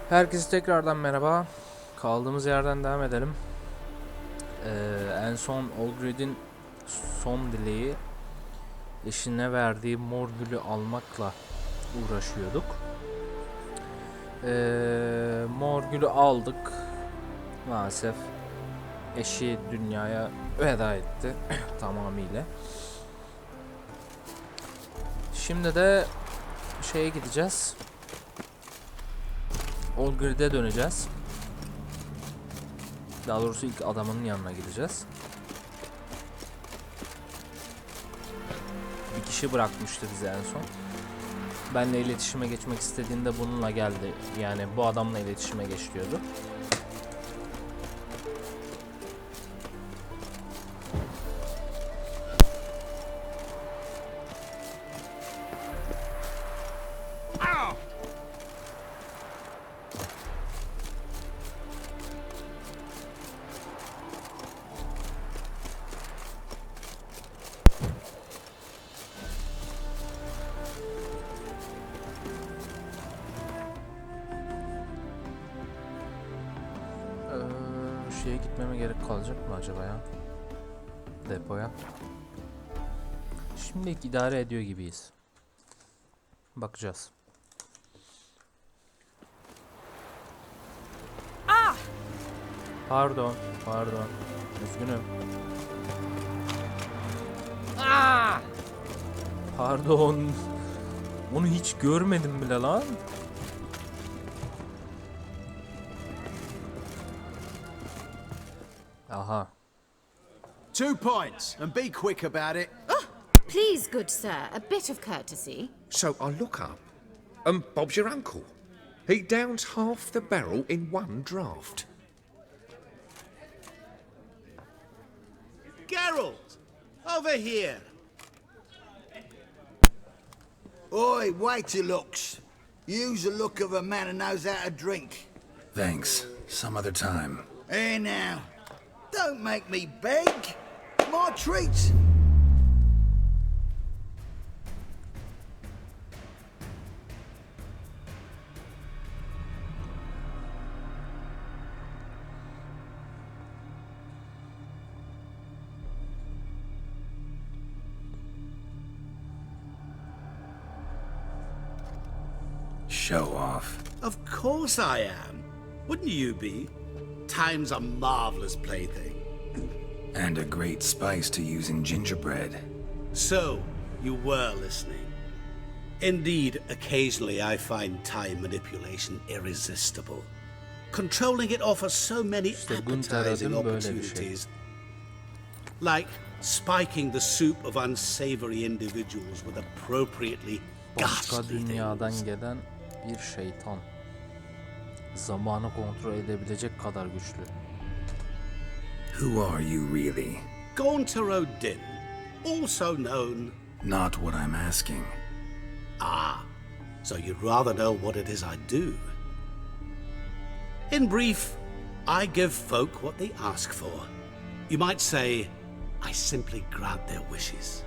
Herkese tekrardan merhaba. Kaldığımız yerden devam edelim. En son olgierd'in son dileği eşine verdiği mor gülü almakla uğraşıyorduk. Mor gülü aldık. Maalesef eşi dünyaya veda etti tamamıyla. Şimdi de şeye gideceğiz. Olgierd'e döneceğiz. Daha doğrusu ilk adamın yanına gideceğiz. Bir kişi bırakmıştı bizi en son. Benle iletişime geçmek istediğinde bununla geldi. Yani bu adamla iletişime geç diyordu. Şeye gitmeme gerek kalacak mı acaba ya? Depoya. Şimdilik idare ediyor gibiyiz. Bakacağız. Pardon. Üzgünüm. Pardon. Onu hiç görmedim bile lan. Aha. 2 points, and be quick about it. Please, good sir, a bit of courtesy. So I look up, and Bob's your uncle. He downs half the barrel in one draft. Geralt, over here. Oi, waiter looks. Use the look of a man who knows how to drink. Thanks. Some other time. Here now. Don't make me beg. My treat. Show off. Of course I am. Wouldn't you be? Time's a marvelous plaything. And a great spice to use in gingerbread. So, you were listening. Indeed, occasionally I find time manipulation irresistible. Controlling it offers so many appetizing Gunter opportunities. Like spiking the soup of unsavory individuals with appropriately Başka ghastly dünyadan things. gelen bir şeytan. Zamanı kontrol edebilecek kadar güçlü. Who are you really? Gaunter Odin, also known... Not what I'm asking. So you'd rather know what it is I do. In brief, I give folk what they ask for. You might say, I simply grant their wishes.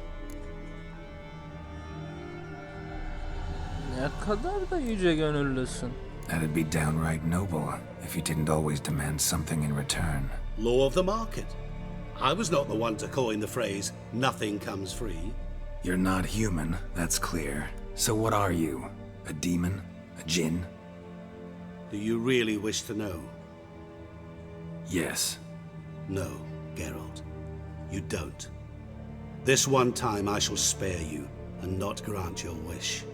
Ne kadar da yüce gönüllüsün. That'd be downright noble if you didn't always demand something in return. Law of the market. I was not the one to coin the phrase, nothing comes free. You're not human, that's clear. So what are you? A demon? A djinn? Do you really wish to know? Yes. No, Geralt. You don't. This one time I shall spare you and not grant your wish.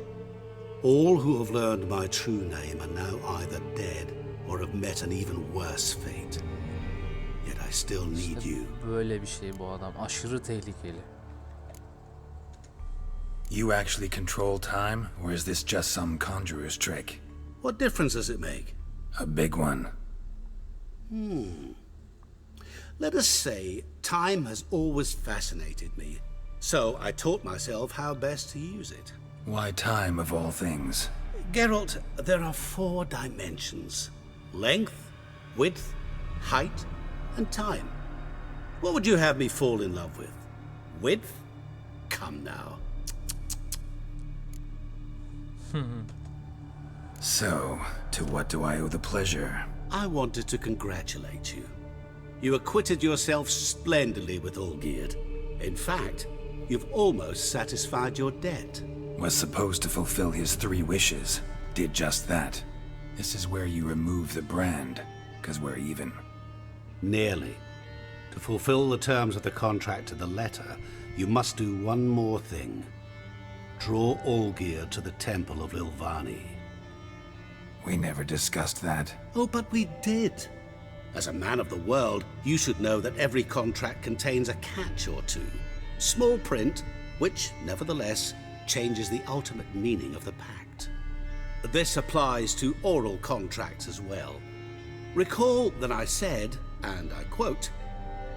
All who have learned my true name are now either dead or have met an even worse fate. Yet I still need you. Böyle bir şey bu adam. Aşırı tehlikeli. You actually control time, or is this just some conjurer's trick? What difference does it make? A big one. Let us say time has always fascinated me, so I taught myself how best to use it. Why time of all things? Geralt, there are 4 dimensions. Length, width, height, and time. What would you have me fall in love with? Width? Come now. So, to what do I owe the pleasure? I wanted to congratulate you. You acquitted yourself splendidly with olgierd. In fact, you've almost satisfied your debt. Was supposed to fulfill his 3 wishes. Did just that. This is where you remove the brand, 'cause we're even. Nearly. To fulfill the terms of the contract to the letter, you must do one more thing. Draw olgierd to the temple of Lilvani. We never discussed that. Oh, but we did. As a man of the world, you should know that every contract contains a catch or two. Small print, which, nevertheless, changes the ultimate meaning of the pact. This applies to oral contracts as well. Recall that I said, and I quote,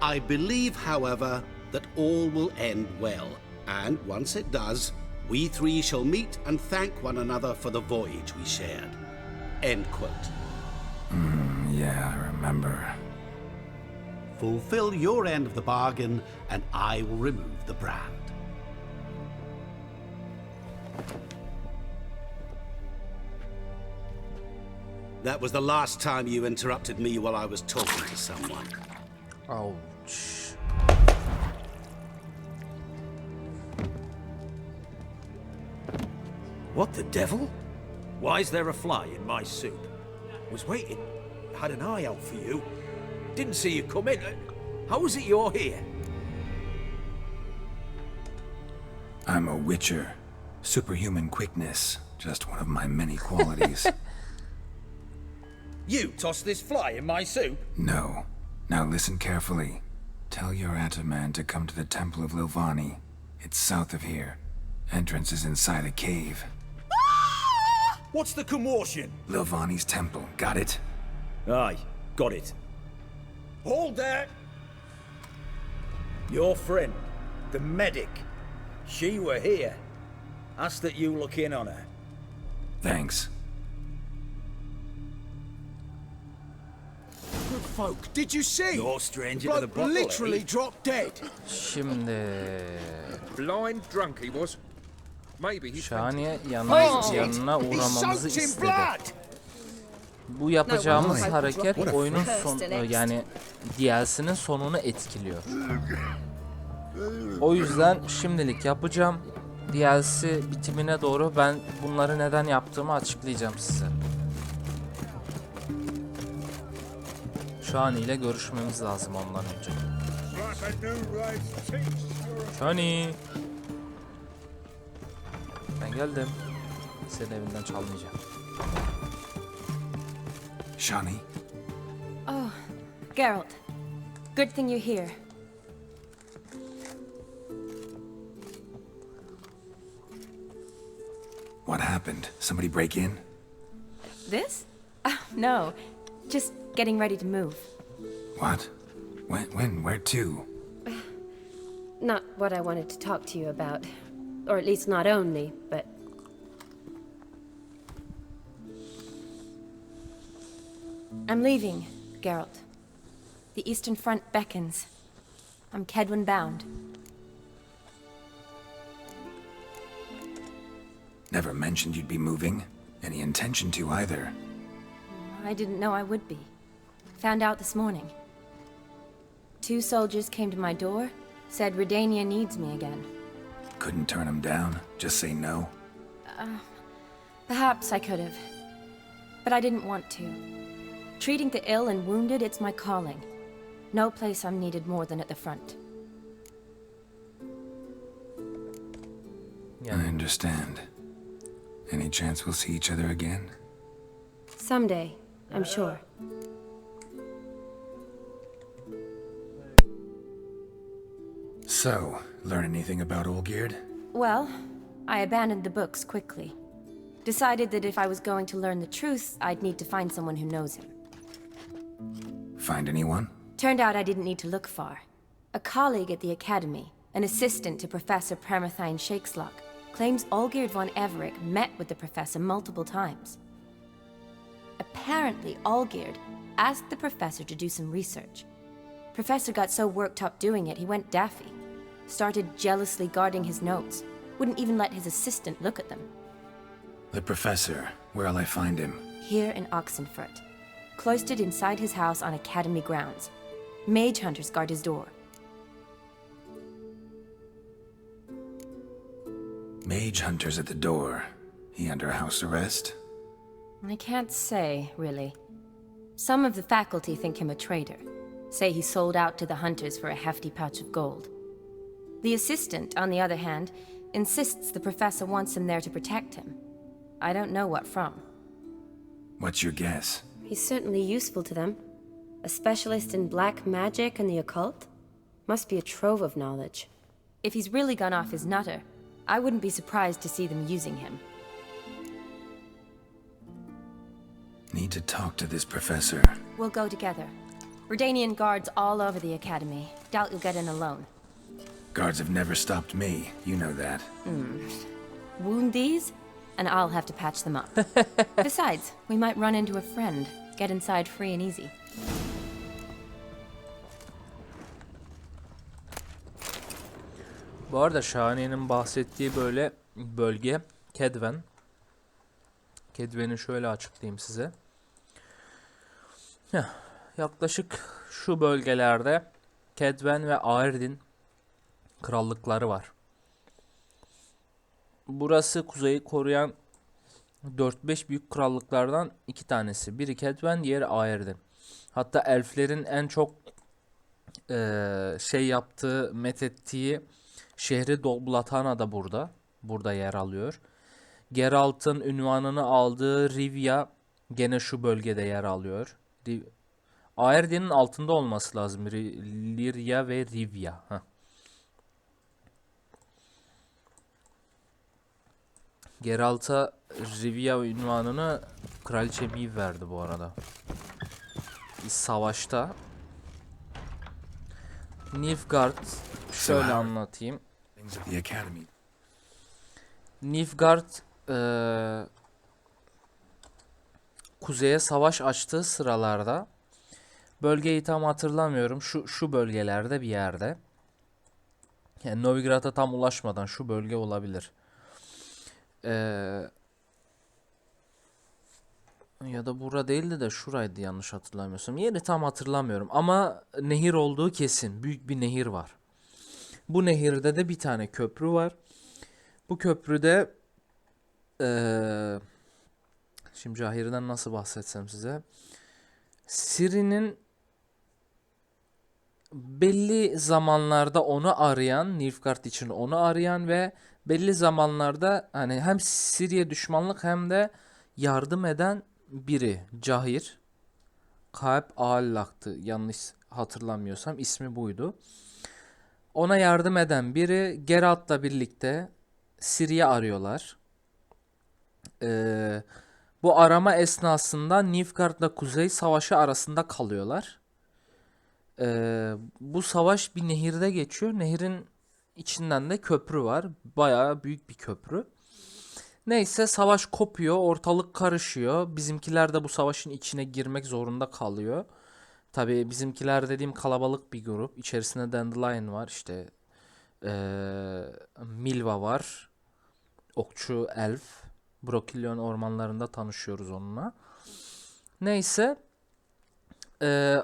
"I believe, however, that all will end well, and once it does, we 3 shall meet and thank one another for the voyage we shared." End quote. Yeah, I remember. Fulfill your end of the bargain, and I will remove the brand. That was the last time you interrupted me while I was talking to someone. Ouch. What the devil? Why is there a fly in my soup? Was waiting. Had an eye out for you. Didn't see you come in. How is it you're here? I'm a witcher. Superhuman quickness. Just one of my many qualities. You tossed this fly in my soup? No. Now listen carefully. Tell your ataman to come to the Temple of Lilvani. It's south of here. Entrance is inside a cave. What's the commotion? Lilvani's temple, got it? Aye, got it. Hold there! Your friend, the medic, she were here. Asked that you look in on her. Thanks. Good folk, did you see? No stranger The to the bloke bottle, literally eh? dropped dead. Şimdi Blind drunk he was. Maybe he Şahane Oh, yanına He uğramamızı soaked in istedi. blood. Bu yapacağımız No, hareket what a oyunun freak. son First and next. yani DLC'nin sonunu etkiliyor. O yüzden şimdilik yapacağım. DLC bitimine doğru ben bunları neden yaptığımı açıklayacağım size. Şani ile görüşmemiz lazım ondan önce. Şani. Ben geldim. Senin evinden çalmayacağım. Shani? Oh, Geralt. Good thing you're here. What happened? Somebody break in? This? No. Just getting ready to move. What? When? Where to? Not what I wanted to talk to you about. Or at least not only, but... I'm leaving, Geralt. The Eastern Front beckons. I'm Kedwin bound. Never mentioned you'd be moving. Any intention to either. I didn't know I would be. Found out this morning. 2 soldiers came to my door, said Redania needs me again. Couldn't turn him down? Just say no? Perhaps I could have. But I didn't want to. Treating the ill and wounded, it's my calling. No place I'm needed more than at the front. I understand. Any chance we'll see each other again? Someday, I'm sure. So, learn anything about Olgierd? Well, I abandoned the books quickly. Decided that if I was going to learn the truth, I'd need to find someone who knows him. Find anyone? Turned out I didn't need to look far. A colleague at the academy, an assistant to Professor Permathine Shakeslock, claims Olgierd von Everick met with the professor multiple times. Apparently, Olgierd asked the professor to do some research. Professor got so worked up doing it, he went daffy. Started jealously guarding his notes. Wouldn't even let his assistant look at them. The professor. Where'll I find him? Here in Oxenfurd, cloistered inside his house on academy grounds. Mage hunters guard his door. Mage hunters at the door. He under house arrest? I can't say, really. Some of the faculty think him a traitor. Say he sold out to the hunters for a hefty pouch of gold. The assistant, on the other hand, insists the professor wants him there to protect him. I don't know what from. What's your guess? He's certainly useful to them. A specialist in black magic and the occult? Must be a trove of knowledge. If he's really gone off his nutter, I wouldn't be surprised to see them using him. Need to talk to this professor. We'll go together. Redanian guards all over the academy. Doubt you'll get in alone. Guards have never stopped me. You know that. Wound these, and I'll have to patch them up. Besides, we might run into a friend. Get inside free and easy. Bu arada Şahane'nin bahsettiği böyle bölge Kedven. Kedven'i şöyle açıklayayım size. Yaklaşık şu bölgelerde Kedven ve Aerdin krallıkları var. Burası kuzeyi koruyan 4-5 büyük krallıklardan 2 tanesi. Biri Kedven, diğeri Aerdin. Hatta elflerin en çok yaptığı, methettiği şehri Dolblatana da burada yer alıyor. Geralt'ın ünvanını aldığı Rivia gene şu bölgede yer alıyor. Aerdin'in altında olması lazım. Lyria ve Rivia. Geralt'a Rivia ünvanını Kraliçe Miv verdi bu arada. Savaşta. Nilfgaard şöyle anlatayım. Nilfgaard kuzeye savaş açtığı sıralarda, bölgeyi tam hatırlamıyorum, şu bölgelerde bir yerde, yani Novigrad'a tam ulaşmadan şu bölge olabilir. Ya da bura değildi de şuraydı yanlış hatırlamıyorsam. Yeri tam hatırlamıyorum ama nehir olduğu kesin. Büyük bir nehir var. Bu nehirde de bir tane köprü var. Bu köprüde şimdi Cahir'den nasıl bahsetsem size. Ciri'nin belli zamanlarda onu arayan, Nilfgaard için onu arayan ve belli zamanlarda hani hem Ciri'ye düşmanlık hem de yardım eden biri. Cahir. Kaeb Aallak'tı. Yanlış hatırlamıyorsam ismi buydu. Ona yardım eden biri Geralt'la birlikte Ciri'yi arıyorlar. Bu arama esnasında Nilfgaard'la Kuzey Savaşı arasında kalıyorlar. Bu savaş bir nehirde geçiyor. Nehirin içinden de köprü var. Bayağı büyük bir köprü. Neyse savaş kopuyor. Ortalık karışıyor. Bizimkiler de bu savaşın içine girmek zorunda kalıyor. Tabii bizimkiler dediğim kalabalık bir grup. İçerisinde Dandelion var. İşte Milva var. Okçu Elf. Brokilyon ormanlarında tanışıyoruz onunla. Neyse.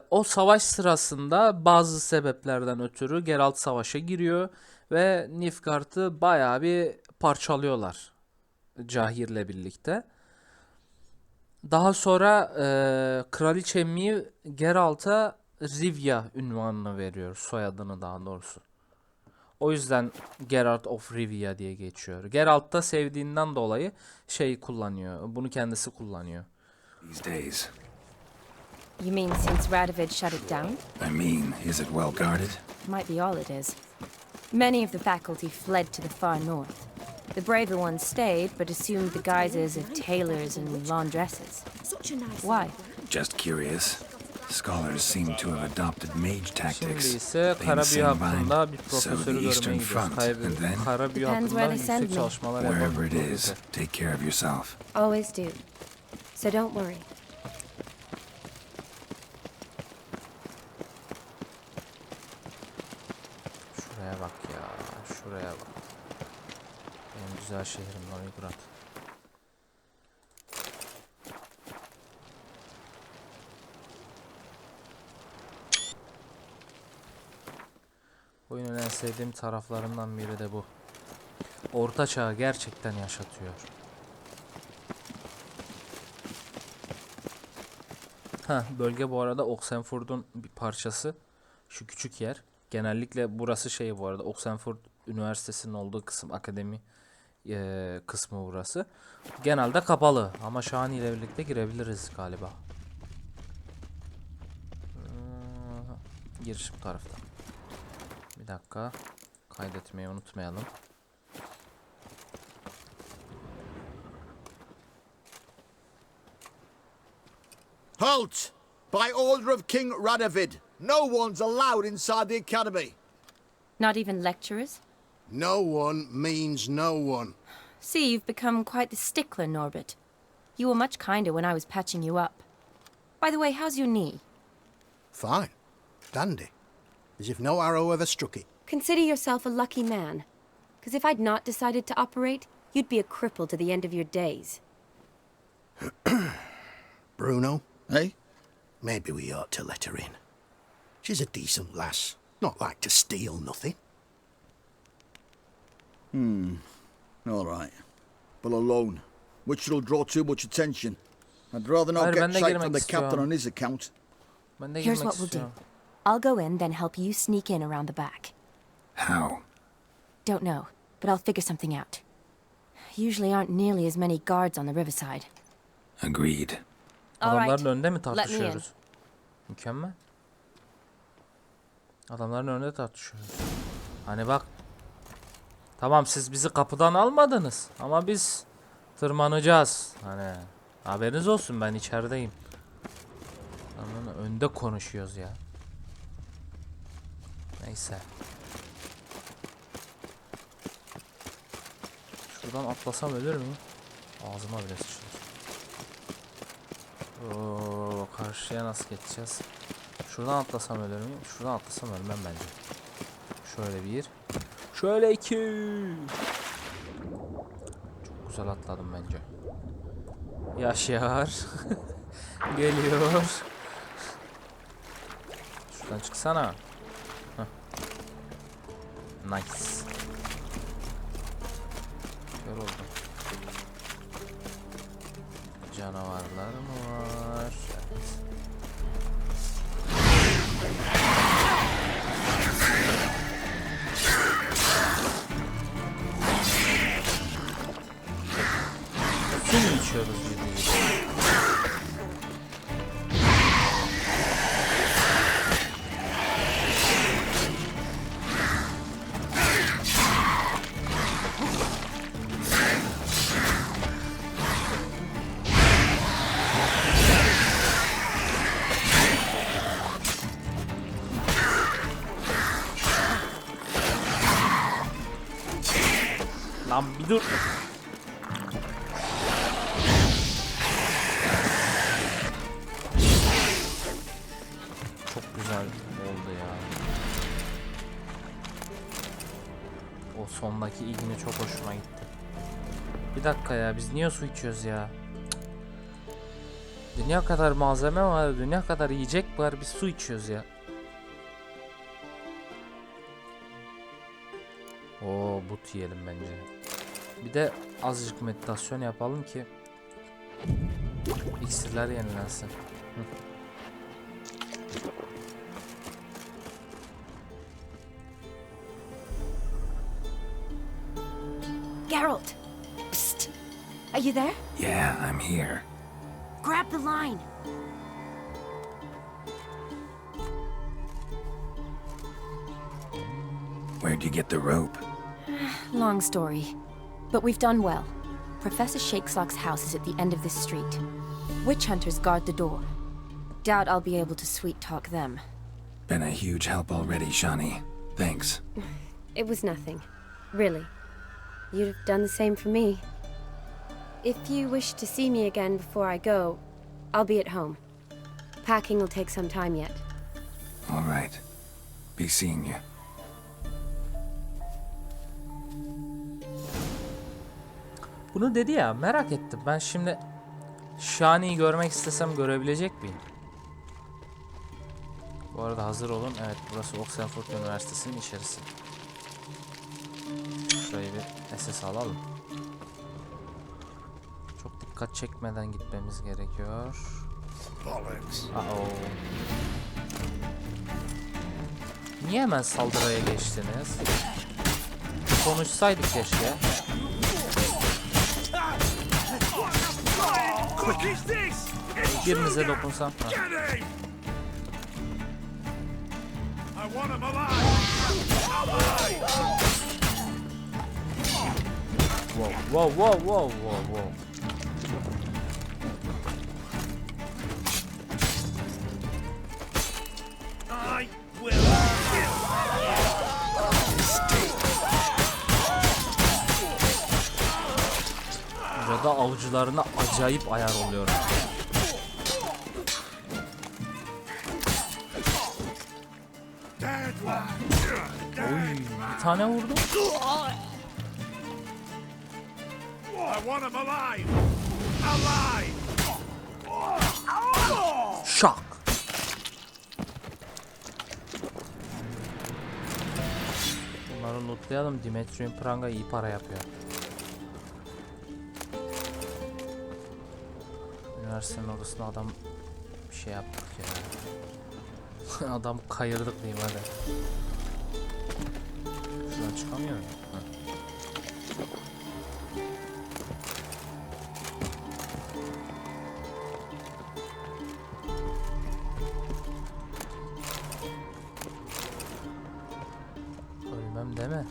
O savaş sırasında bazı sebeplerden ötürü Geralt savaşa giriyor. Ve Nilfgaard'ı bayağı bir parçalıyorlar. Cahir'le birlikte. Daha sonra Kraliçe Miv Geralt'a Rivia ünvanını veriyor. Soyadını daha doğrusu. O yüzden Geralt of Rivia diye geçiyor. Geralt da sevdiğinden dolayı kullanıyor. Bunu kendisi kullanıyor. These days. You mean since Radovid shut it down? I mean, is it well guarded? Might be all it is. Many of the faculty fled to the far north. The braver ones stayed, but assumed the guises of tailors and laundresses. Why? Just curious. Scholars seem to have adopted mage Şimdi tactics. ise They kara büyü insane hakkında bir bind, profesörü so the görmeye Eastern gidiyoruz. Front, and then Kara büyü Depends hakkında where they send yüksek me. çalışmalar yapan wherever bir it is, profesör. take care of yourself. Always do. So don't worry. Şuraya bak ya. Şuraya bak. En güzel şehrim Novigrad. Oyunun en sevdiğim taraflarından biri de bu. Orta çağı gerçekten yaşatıyor. Bölge bu arada Oxenfurd'un bir parçası. Şu küçük yer. Genellikle burası şey bu arada. Oxenfurd Üniversitesinin olduğu kısım, akademi kısmı burası. Genelde kapalı ama Şahane ile birlikte girebiliriz galiba. Giriş bu tarafta. Bir dakika. Kaydetmeyi unutmayalım. Halt! By order of King Radovid, no one's allowed inside the academy. Not even lecturers? No one means no one. See, you've become quite the stickler, Norbert. You were much kinder when I was patching you up. By the way, how's your knee? Fine. Dandy. As if no arrow ever struck it. Consider yourself a lucky man. Because if I'd not decided to operate, you'd be a cripple to the end of your days. Bruno, eh? Maybe we ought to let her in. She's a decent lass. Not like to steal nothing. All right. But alone, which will draw too much attention. I'd rather not Hayır, ben get de shite girmek from the captain istiyorum. on his account. Ben de Here's girmek what we'll do. istiyorum. I'll go in, then help you sneak in around the back. How? Don't know, but I'll figure something out. Usually aren't nearly as many guards on the riverside. Agreed. All right. Adamların önünde mi Let me in. tartışıyoruz? Mükemmel. Adamların önünde tartışıyoruz. Hani bak. Tamam, siz bizi kapıdan almadınız ama biz tırmanacağız. Hani haberiniz olsun, ben içerideyim. Adamların önünde konuşuyoruz ya. Neyse. Şuradan atlasam ölür müyüm? Ağzıma bile sıçradı. Oo, karşıya nasıl geçeceğiz? Şuradan atlasam ölür müyüm? Şuradan atlasam ölmem bence. Şöyle bir. Şöyle iki. Çok güzel atladım bence. Yaşar. Geliyor. Şuradan çıksana. Heh. Nice. Kör oldum. Canavarlar mı var? Evet. Su mu içiyoruz gibi? Lan bir dur. Çok güzel oldu ya. O sondaki ilgini çok hoşuma gitti. Bir dakika ya, biz niye su içiyoruz ya? Cık. Dünya kadar malzeme var, dünya kadar yiyecek var, biz su içiyoruz ya. Oo, but yiyelim bence. Bir de azıcık meditasyon yapalım ki iksirler yenilensin. Geralt! Psst! Are you there? Yeah, I'm here. Grab the line! Where'd you get the rope? Long story. But we've done well. Professor Shakesock's house is at the end of this street. Witch hunters guard the door. Doubt I'll be able to sweet-talk them. Been a huge help already, Shani. Thanks. It was nothing. Really. You'd have done the same for me. If you wish to see me again before I go, I'll be at home. Packing will take some time yet. All right. Be seeing you. Bunu dedi ya, merak ettim. Ben şimdi Shani'yi görmek istesem görebilecek miyim? Bu arada hazır olun. Evet, burası Oxenfurd Üniversitesi'nin içerisi. Şurayı bir SS alalım. Çok dikkat çekmeden gitmemiz gerekiyor. Niye hemen saldırıya geçtiniz? Konuşsaydık keşke. Birinize dokunsam. Wow. Burada avcılarına acayip ayar oluyorum. Oy, bir tane vurdum. Şak. Bunları lootlayalım. Dimitri'nin pranga iyi para yapıyor. Üniversitenin orasına adam bir şey yaptık ya. Adam kayırdık diyeyim hadi. Şuradan çıkamıyor mu? Ölmem deme.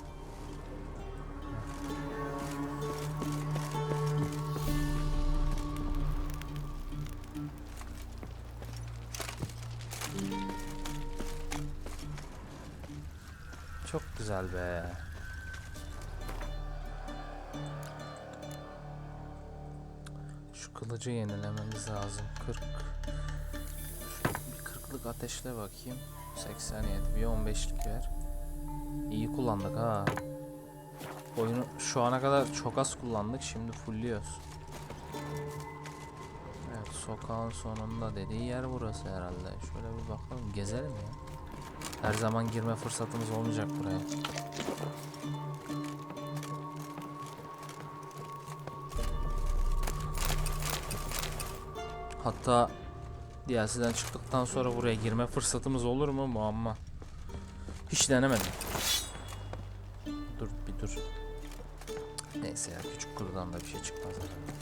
Çok güzel be. Şu kılıcı yenilememiz lazım. 40. Bir 40'lık ateşle bakayım. 87. Bir 15'lik ver. İyi kullandık ha. Oyunu şu ana kadar çok az kullandık. Şimdi fullliyoruz. Evet, sokağın sonunda dediği yer burası herhalde. Şöyle bir bakalım. Gezelim ya. Her zaman girme fırsatımız olmayacak buraya. Hatta DLC'den çıktıktan sonra buraya girme fırsatımız olur mu? Muamma. Hiç denemedim. Dur bir dur. Neyse ya, küçük kurudan da bir şey çıkmaz herhalde.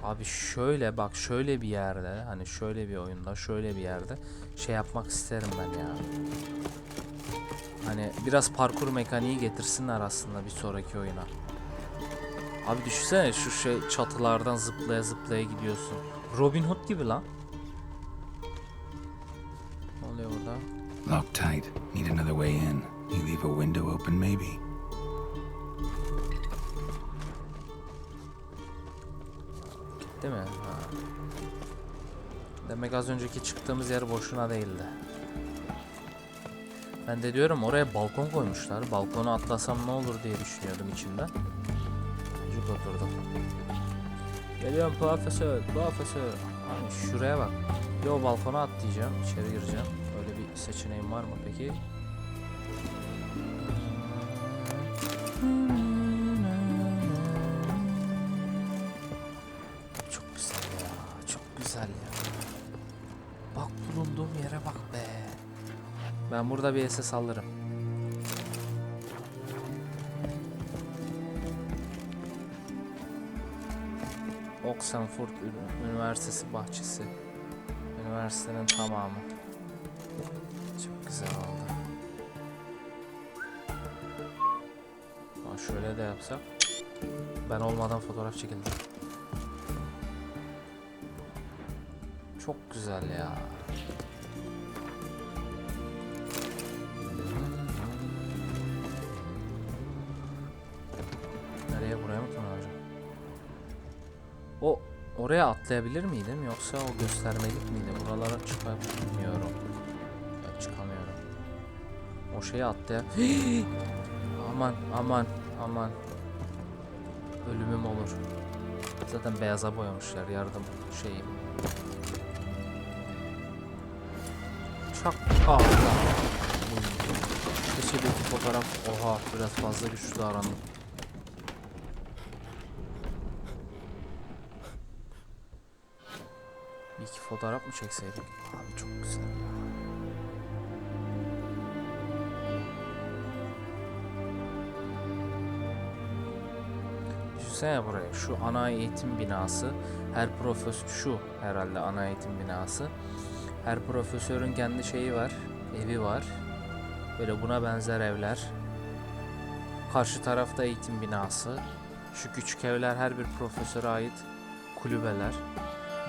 Abi şöyle bak, şöyle bir yerde, hani şöyle bir oyunda, şöyle bir yerde şey yapmak isterim ben ya. Hani biraz parkur mekaniği getirsinler aslında bir sonraki oyuna. Abi düşünsene, şu şey çatılardan zıplaya zıplaya gidiyorsun. Robin Hood gibi lan. Ne oluyor burada? Lock tight. Need another way in. You leave a window open maybe. Değil mi? Ha. Demek az önceki çıktığımız yer boşuna değildi. Ben de diyorum oraya balkon koymuşlar. Balkona atlasam ne olur diye düşünüyordum içimden. Cuk oturdum. Geliyorum profesör. Hani şuraya bak. Bir o balkona atlayacağım. İçeri gireceğim. Öyle bir seçeneğim var mı peki? Güzel ya. Bak, bulunduğum yere bak be. Ben burada bir SS alırım. Oxenfurd Üniversitesi bahçesi. Üniversitenin tamamı. Çok güzel oldu. Ama şöyle de yapsak. Ben olmadan fotoğraf çekildim. Çok güzel ya. Nereye, buraya mı tırmanacağım? Oraya atlayabilir miydim yoksa o göstermelik miydi? Buralara çıkamıyorum. Evet, çıkamıyorum. O şeyi aman. Ölümüm olur. Zaten beyaza boyamışlar yardım şeyi. Şak. Allah. Köşedeki fotoğraf. Oha, biraz fazla güçlü davrandım. Bir iki fotoğraf mı çekseydik? Abi çok güzel ya. Düşünsene buraya. Şu ana eğitim binası. Her profesör, şu herhalde ana eğitim binası. Her profesörün kendi şeyi var. Evi var. Böyle buna benzer evler. Karşı tarafta eğitim binası. Şu küçük evler her bir profesöre ait kulübeler.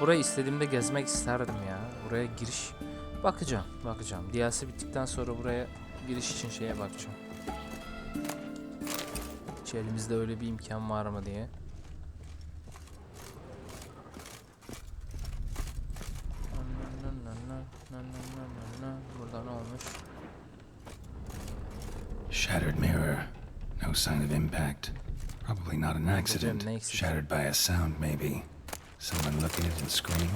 Burayı istediğimde gezmek isterdim ya. Buraya giriş bakacağım. DLC bittikten sonra buraya giriş için şeye bakacağım. Hiç elimizde öyle bir imkan var mı diye. Burada ne olmuş? Shattered mirror. No sign of impact. Probably not an accident. Shattered by a sound, maybe. Someone look at it and scream.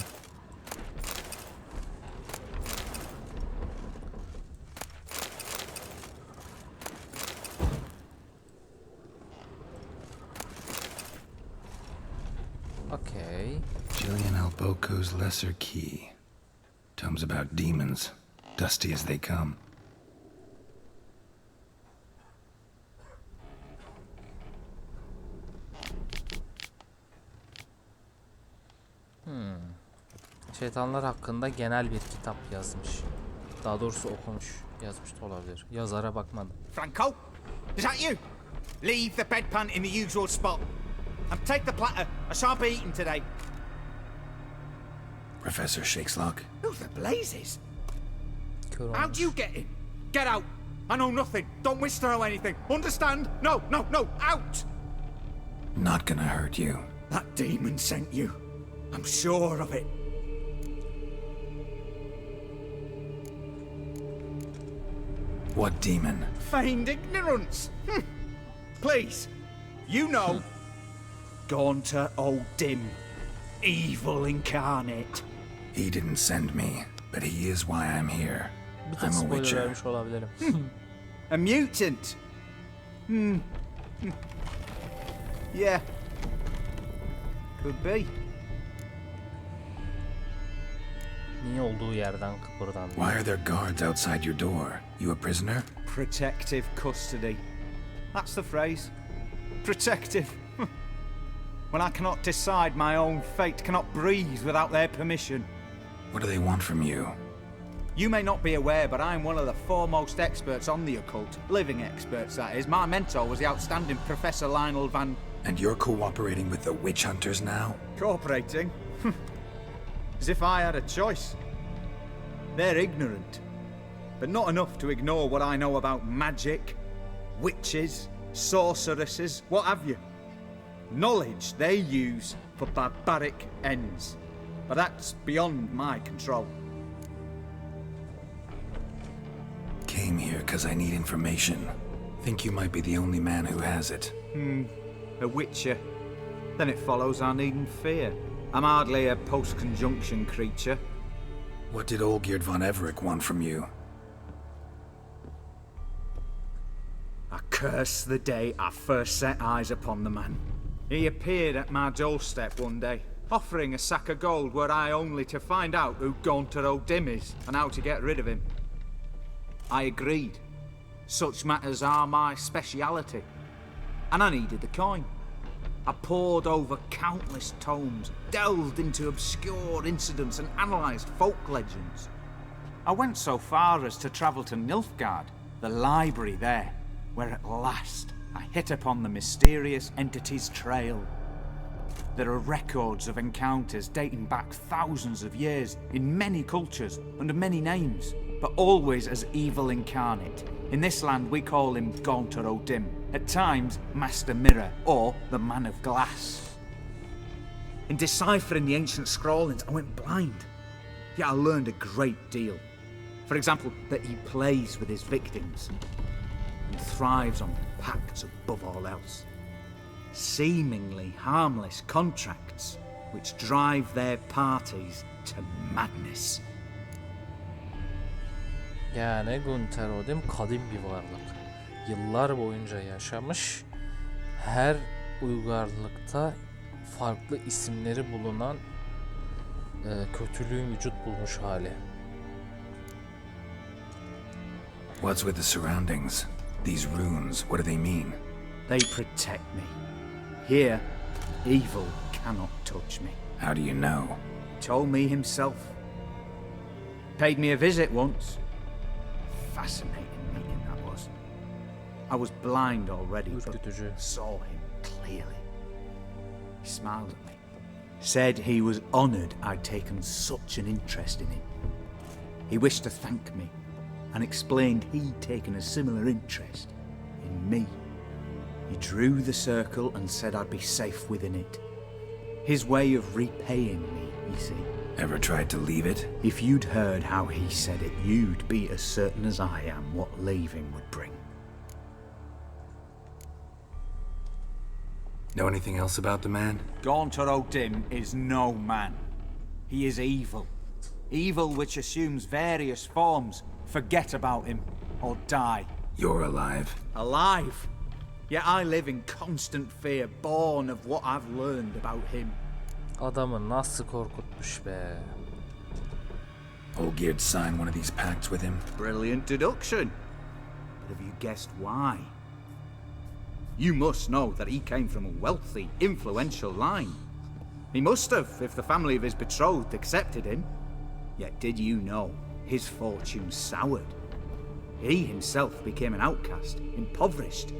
Okay. Jillian Alboco's Lesser Key. Tomes about demons, dusty as they come. Şeytanlar hakkında genel bir kitap yazmış. Daha doğrusu okumuş, yazmış da olabilir. Yazara bakmadım. Franco, is that you? Leave the bedpan in the usual spot. And take the platter. I shan't be eating today. Professor Shakeslock? Who the blazes? Kör How'd olmuş. you get in? Get out. I know nothing. Don't wish to know anything. Understand? No, no, no. Out! Not gonna hurt you. That demon sent you. I'm sure of it. What demon? Feigned ignorance. Please, you know. Gaunter, dim, evil incarnate. He didn't send me, but he is why I'm here. Bir tek I'm a spoiler witcher. vermiş olabilirim. A mutant. Yeah. Could be. Niye olduğu yerden kıpırdandı? Why are there guards outside your door? You a prisoner? Protective custody. That's the phrase. Protective. When I cannot decide my own fate, cannot breathe without their permission. What do they want from you? You may not be aware, but I'm one of the foremost experts on the occult. Living experts, that is. My mentor was the outstanding Professor Lionel Van... And you're cooperating with the witch hunters now? Cooperating? As if I had a choice. They're ignorant, but not enough to ignore what I know about magic, witches, sorceresses, what have you. Knowledge they use for barbaric ends, but that's beyond my control. Came here because I need information. Think you might be the only man who has it. A witcher. Then it follows I needn't fear. I'm hardly a post-conjunction creature. What did Olgierd von Everec want from you? I curse the day I first set eyes upon the man. He appeared at my doorstep one day, offering a sack of gold were I only to find out who Gaunter dim is and how to get rid of him. I agreed. Such matters are my speciality. And I needed the coin. I pored over countless tomes, delved into obscure incidents and analysed folk legends. I went so far as to travel to Nilfgaard, the library there, where at last I hit upon the mysterious entity's trail. There are records of encounters dating back thousands of years in many cultures under many names, but always as evil incarnate. In this land we call him Gaunter dim, at times Master Mirror or the Man of Glass. In deciphering the ancient scrawlings I went blind, yet I learned a great deal. For example, that he plays with his victims and thrives on pacts above all else. Seemingly harmless contracts which drive their parties to madness. Yani Gaunter Odim kadim bir varlık. Yıllar boyunca yaşamış. Her uygarlıkta farklı isimleri bulunan kötülüğün vücut bulmuş hali. What's with the surroundings? These runes, what do they mean? They protect me. Here, evil cannot touch me. How do you know? He told me himself. Paid me a visit once. Fascinating meeting that was. I was blind already, but Ürkütücü. saw him clearly. He smiled at me. Said he was honoured I'd taken such an interest in him. He wished to thank me and explained he'd taken a similar interest in me. He drew the circle and said I'd be safe within it. His way of repaying me, you see. Ever tried to leave it? If you'd heard how he said it, you'd be as certain as I am what leaving would bring. Know anything else about the man? Gaunter O'Dim is no man. He is evil. Evil which assumes various forms. Forget about him, or die. You're alive. Alive? Yet I live in constant fear, born of what I've learned about him. Adamı nasıl korkutmuş be. Olgierd signed one of these pacts with him. Brilliant deduction. But have you guessed why? You must know that he came from a wealthy, influential line. He must have, if the family of his betrothed accepted him. Yet did you know his fortune soured? He himself became an outcast, impoverished.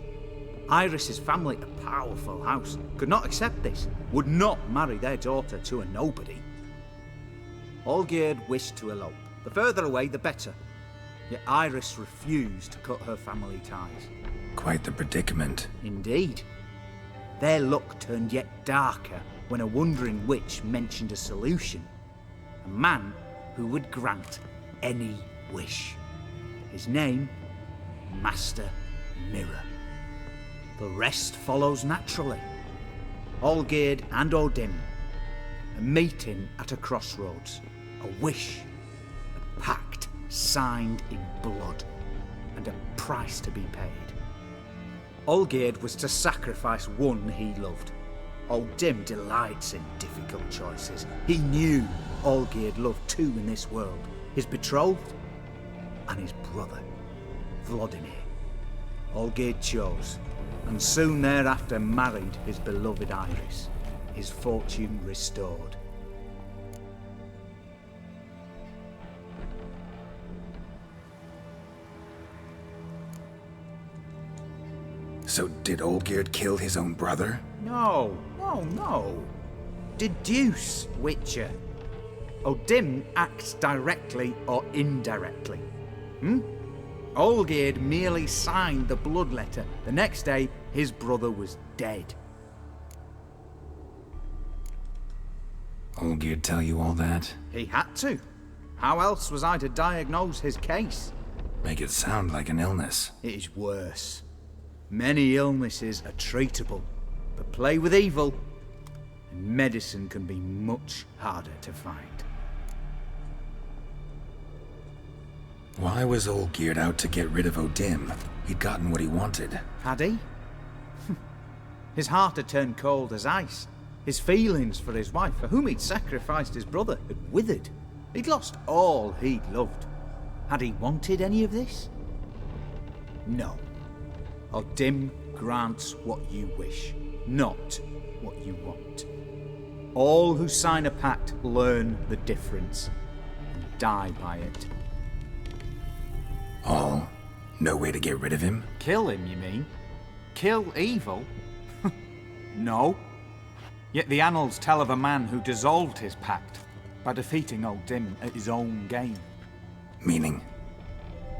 Iris's family, a powerful house, could not accept this, would not marry their daughter to a nobody. Olgierd wished to elope. The further away, the better. Yet Iris refused to cut her family ties. Quite the predicament. Indeed. Their luck turned yet darker when a wandering witch mentioned a solution. A man who would grant any wish. His name, Master Mirror. The rest follows naturally. Olgierd and O'Dim, a meeting at a crossroads, a wish, a pact signed in blood, and a price to be paid. Olgierd was to sacrifice one he loved. O'Dim delights in difficult choices. He knew Olgierd loved two in this world, his betrothed and his brother, Vladimir. Olgierd chose, and soon thereafter married his beloved Iris, his fortune restored. So did Olgierd kill his own brother? No. Deduce, Witcher. O'Dim acts directly or indirectly. Olgierd merely signed the blood letter. The next day, his brother was dead. Olgierd tell you all that? He had to. How else was I to diagnose his case? Make it sound like an illness. It is worse. Many illnesses are treatable, but play with evil, and medicine can be much harder to find. Why was Olgierd out to get rid of O'Dim? He'd gotten what he wanted. Had he? His heart had turned cold as ice. His feelings for his wife, for whom he'd sacrificed his brother, had withered. He'd lost all he'd loved. Had he wanted any of this? No. O'Dim grants what you wish, not what you want. All who sign a pact learn the difference and die by it. All? No way to get rid of him? Kill him, you mean? Kill evil? No. Yet the annals tell of a man who dissolved his pact by defeating O'Dim at his own game. Meaning?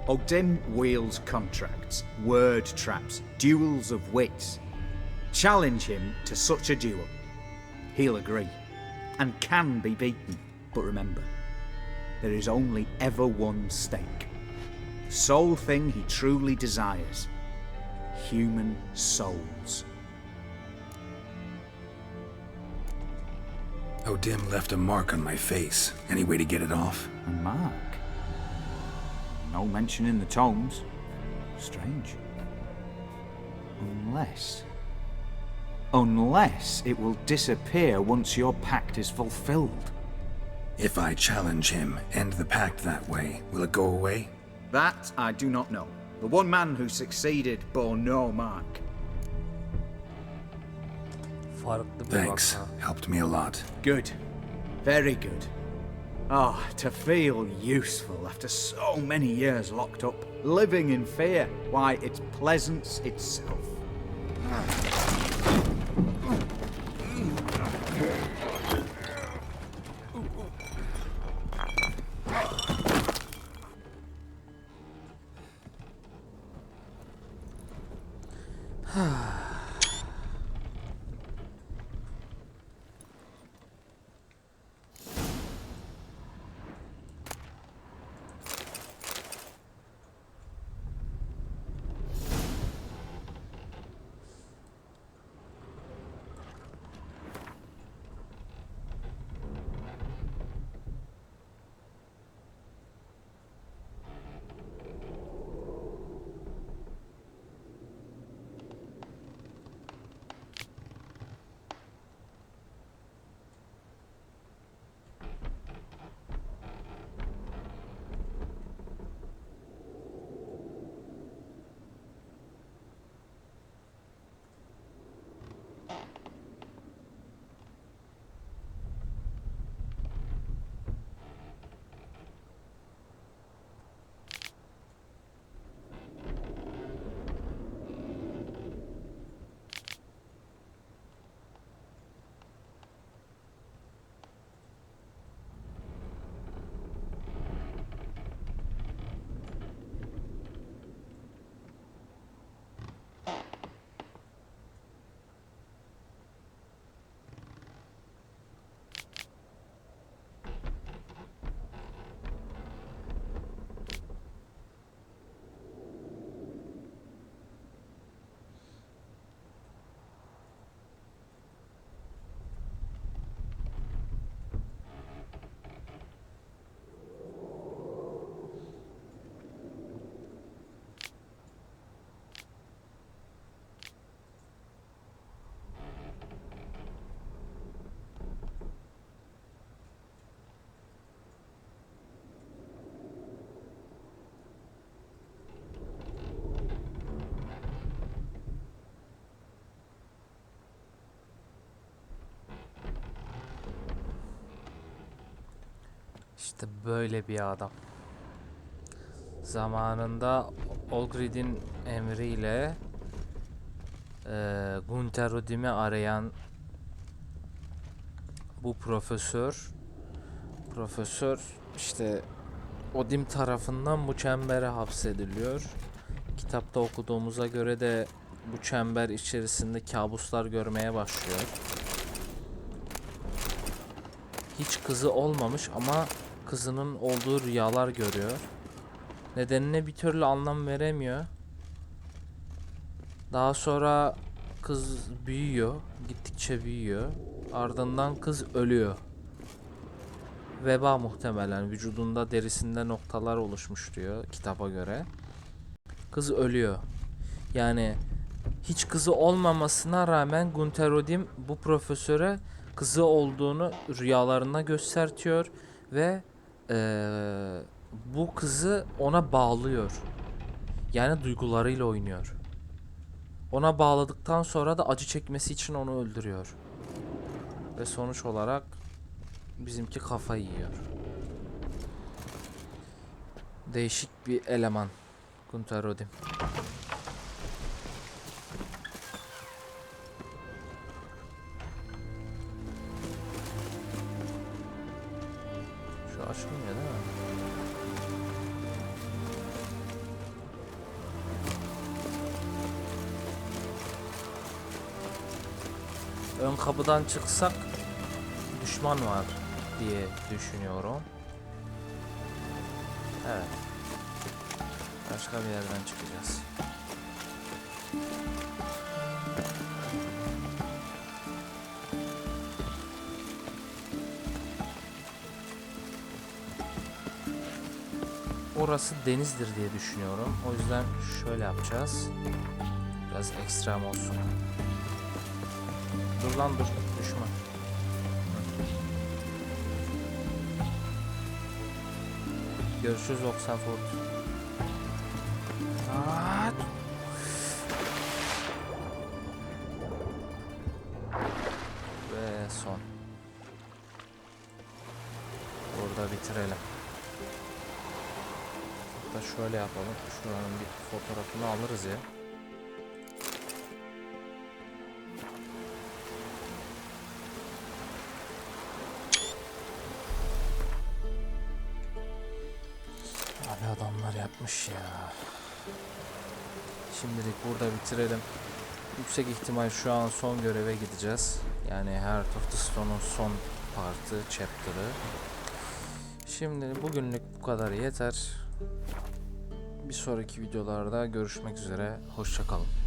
O'Dim wields contracts, word traps, duels of wits. Challenge him to such a duel. He'll agree, and can be beaten. But remember, there is only ever one stake. The sole thing he truly desires. Human souls. O'Dim left a mark on my face. Any way to get it off? A mark? No mention in the tomes. Strange. Unless it will disappear once your pact is fulfilled. If I challenge him, end the pact that way, will it go away? That I do not know. The one man who succeeded bore no mark. Farklı bir Thanks, vaka. helped me a lot. Good. Very good. Ah, to feel useful after so many years locked up, living in fear. Why, it's pleasance itself. İşte böyle bir adam. Zamanında Olgierd'in emriyle Gunther arayan bu profesör işte Odim tarafından bu çembere hapsediliyor. Kitapta okuduğumuza göre de bu çember içerisinde kabuslar görmeye başlıyor. Hiç kızı olmamış ama kızının olduğu rüyalar görüyor. Nedenine bir türlü anlam veremiyor. Daha sonra kız büyüyor, gittikçe büyüyor. Ardından kız ölüyor. Veba muhtemelen, vücudunda derisinde noktalar oluşmuş diyor kitaba göre. Kız ölüyor. Yani hiç kızı olmamasına rağmen Gunther Odim bu profesöre kızı olduğunu rüyalarında göstertiyor ve bu kızı ona bağlıyor. Yani duygularıyla oynuyor. Ona bağladıktan sonra da acı çekmesi için onu öldürüyor. Ve sonuç olarak bizimki kafayı yiyor. Değişik bir eleman Gunther Odim. Şu açılmıyor değil mi? Ön kapıdan çıksak düşman var diye düşünüyorum. Evet. Başka bir yerden çıkacağız. orası denizdir diye düşünüyorum. O yüzden şöyle yapacağız. Biraz ekstrem olsun. Dur lan dur. Düşme. Görüşürüz Oxenfurd. Ve son. Burada bitirelim. Hatta şöyle yapalım. Şuranın bir fotoğrafını alırız ya. Abi adamlar yapmış ya. Şimdilik burada bitirelim. Yüksek ihtimal şu an son göreve gideceğiz. Yani Heart of the Stone'un son partı, chapter'ı. Şimdi bugünlük bu kadar yeter. Bir sonraki videolarda görüşmek üzere. Hoşça kalın.